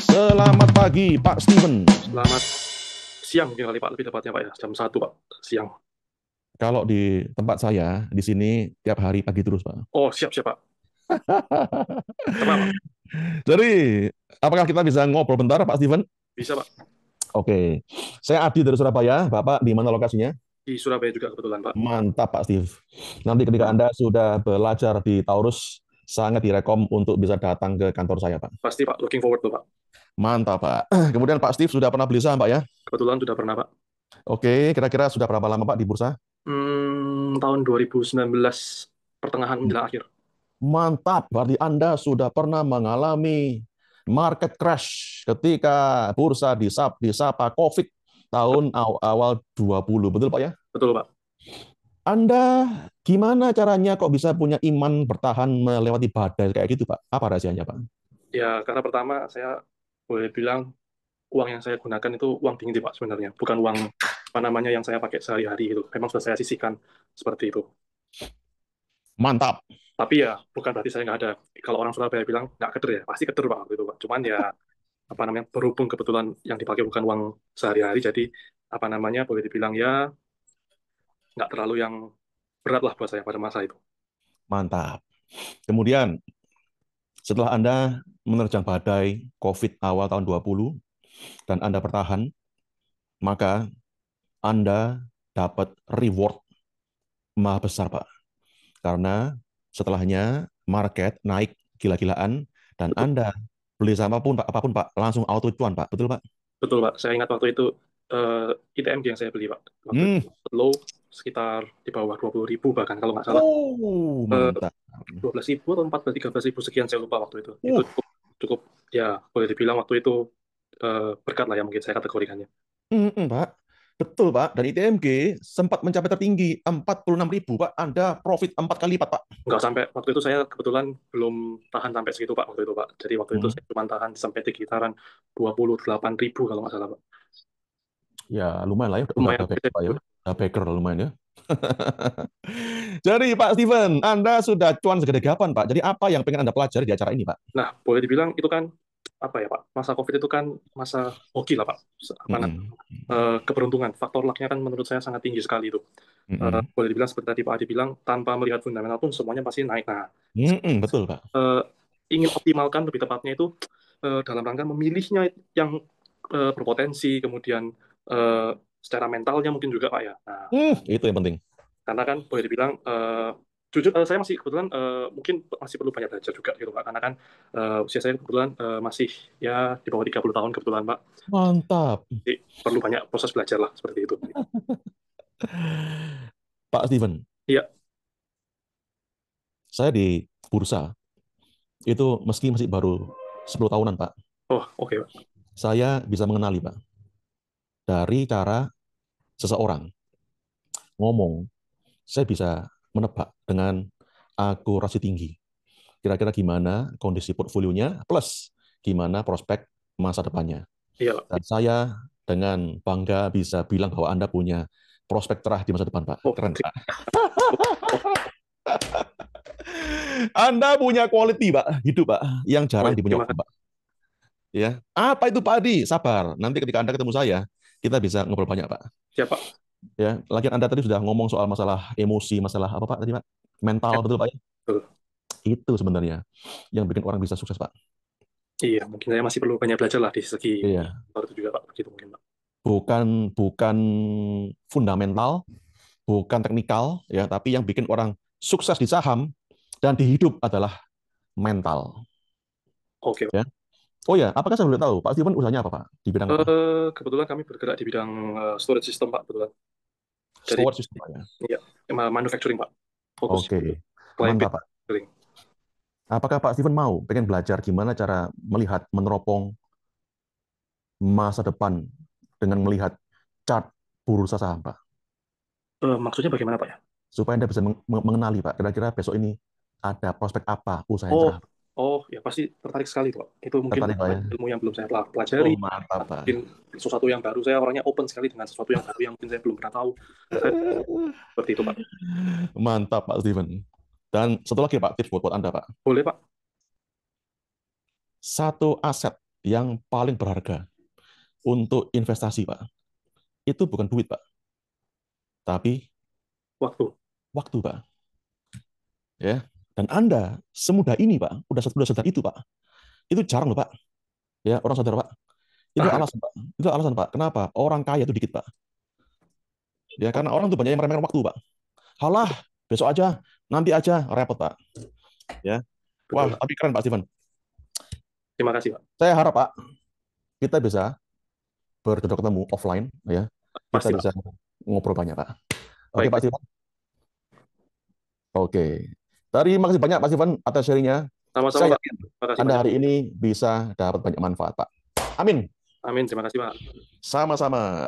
Selamat pagi, Pak Steven. Selamat siang mungkin kali Pak, lebih tepatnya Pak ya, jam 1 Pak, siang. Kalau di tempat saya, di sini tiap hari pagi terus, Pak. Oh siap siap Pak, tenang Pak, Jadi, apakah kita bisa ngobrol bentar, Pak Steven? bisa Pak. Oke, saya Adi dari Surabaya. Bapak di mana lokasinya? Di Surabaya juga kebetulan Pak. Mantap, Pak Steve. Nanti ketika Mantap. Anda sudah belajar di Taurus, sangat direkom untuk bisa datang ke kantor saya, Pak. Pasti Pak, looking forward tuh Pak. Mantap, Pak. Kemudian Pak Steve sudah pernah beli saham, Pak ya? Kebetulan sudah pernah Pak. Oke, kira-kira sudah berapa lama, Pak, di bursa? Tahun 2019 pertengahan menjelang akhir. Mantap, berarti Anda sudah pernah mengalami market crash ketika bursa disapa COVID tahun awal 20, betul Pak ya? Betul Pak. Anda gimana caranya kok bisa punya iman bertahan melewati badai kayak gitu Pak? Apa rahasianya Pak? Ya karena pertama saya boleh bilang uang yang saya gunakan itu uang dingin Pak sebenarnya, bukan uang apa namanya yang saya pakai sehari-hari itu. Memang sudah saya sisihkan seperti itu. Mantap. Tapi ya bukan berarti saya nggak ada. Kalau orang Surabaya bilang nggak keder ya, pasti keder Pak waktu itu Pak. Cuman ya apa namanya berhubung kebetulan yang dipakai bukan uang sehari-hari jadi apa namanya boleh dibilang ya nggak terlalu yang berat lah buat saya pada masa itu. Mantap. Kemudian setelah Anda menerjang badai COVID awal tahun 20 dan Anda bertahan, maka Anda dapat reward maha besar Pak. Karena setelahnya market naik gila-gilaan dan Betul, Anda beli saham apapun Pak, langsung auto cuan Pak. Betul Pak? betul Pak, saya ingat waktu itu ITMG yang saya beli Pak, waktu itu Hmm. low sekitar di bawah 20.000 bahkan kalau nggak salah Oh, eh, mantap. 12.000 atau 14 13.000 sekian saya lupa waktu itu Uh, cukup cukup ya boleh dibilang waktu itu berkat lah ya mungkin saya kategorikannya. Pak. Betul Pak. Dan ITMG sempat mencapai tertinggi 46.000 Pak. Anda profit 4 kali lipat Pak. Nggak sampai waktu itu saya kebetulan belum tahan sampai segitu Pak waktu itu Pak. Jadi waktu itu Hmm. saya cuma tahan sampai di sekitaran 28.000 kalau nggak salah Pak. Ya lumayan lah ya. Udah Lumayan. backer Pak ya. Udah backer lah lumayan ya. Jadi Pak Steven, Anda sudah cuan segede kapan Pak? Jadi apa yang pengen Anda pelajari di acara ini Pak? Nah, boleh dibilang itu kan apa ya Pak? Masa COVID itu kan masa hoki lah Pak. Apa namanya? Mm-mm. Keberuntungan. Faktor lucknya kan menurut saya sangat tinggi sekali itu. Mm-mm. Boleh dibilang seperti tadi Pak Adi bilang, tanpa melihat fundamental pun semuanya pasti naik. Nah, Mm-mm, betul Pak. eh, ingin optimalkan lebih tepatnya itu dalam rangka memilihnya yang berpotensi, kemudian eh, secara mentalnya mungkin juga Pak ya. Nah, Itu yang penting. karena kan boleh dibilang jujur saya masih kebetulan mungkin masih perlu banyak belajar juga gitu Pak karena kan usia saya kebetulan masih ya di bawah 30 tahun kebetulan Pak. Mantap. Jadi perlu banyak proses belajar lah seperti itu. Pak Steven, Iya. saya di bursa itu meski masih baru 10 tahunan, Pak. Oh, oke Pak. Saya bisa mengenali, Pak, dari cara seseorang ngomong, saya bisa menebak dengan akurasi tinggi. Kira-kira gimana kondisi portfolionya, plus gimana prospek masa depannya. Iya Pak. Dan saya dengan bangga bisa bilang bahwa Anda punya prospek cerah di masa depan, Pak. Oh, Keren, Pak. Anda punya quality, Pak, hidup, Pak, yang oh jarang ya, dipunyai terima orang, kasih. Pak. Ya, apa itu Pak Adi? Sabar. Nanti ketika Anda ketemu saya, kita bisa ngobrol banyak, Pak. Siapa? Ya, lagi Anda tadi sudah ngomong soal masalah emosi, masalah apa Pak tadi, Pak? Mental, Ya, betul Pak ya? betul. Itu sebenarnya yang bikin orang bisa sukses, Pak. Iya, mungkin saya masih perlu banyak belajar lah di segi Iya, baru itu juga Pak, begitu mungkin Pak. bukan bukan fundamental, bukan teknikal, ya, tapi yang bikin orang sukses di saham dan di hidup adalah mental. Oke Pak. Ya. Oh ya, apakah saya boleh tahu Pak Steven usahanya apa Pak? Di bidang apa? Kebetulan kami bergerak di bidang storage system Pak, kebetulan. Jadi, Storage system Pak ya. ya, manufacturing Pak. Fokus Oke, client mantap Pak. manufacturing. Apakah Pak Steven mau pengen belajar gimana cara melihat meneropong masa depan dengan melihat chart bursa saham, Pak? Maksudnya bagaimana Pak ya? Supaya Anda bisa mengenali, Pak, kira-kira besok ini ada prospek apa usaha yang Oh, cerah. oh ya pasti tertarik sekali tuh Pak. Itu mungkin Tertarik, Pak, ya? ilmu yang belum saya pelajari, Oh, mantap, atau Pak. mungkin sesuatu yang baru. Saya orangnya open sekali dengan sesuatu yang baru yang mungkin saya belum pernah tahu. Saya seperti itu Pak. Mantap, Pak Steven. Dan satu lagi, Pak, tips buat Anda, Pak. Boleh Pak? satu aset yang paling berharga untuk investasi, Pak, itu bukan duit, Pak, tapi Waktu. waktu, Pak. Ya. Dan Anda semudah ini, Pak, udah sadar itu, Pak. Itu jarang loh, Pak. Ya, orang sadar, Pak. Itu alasan, Pak. Itu alasan, Pak. Kenapa? Orang kaya itu dikit, Pak. Ya, karena orang tuh banyak yang meremehkan waktu, Pak. Halah, besok aja, nanti aja, repot, Pak. Ya. Betul, Wah, Pak. tapi keren, Pak Steven. Terima kasih, Pak. Saya harap, Pak, kita bisa berjodoh ketemu offline, ya. Kita Pasti, Pak. bisa ngobrol banyak, Pak. Oke, Baik, Pak baik. Steven. Oke. Terima kasih banyak, Pak Steven, atas sharingnya. Sama-sama, Saya Pak. yakin Terima kasih Anda banyak. hari ini bisa dapat banyak manfaat, Pak. Amin. Amin. Terima kasih, Pak. Sama-sama.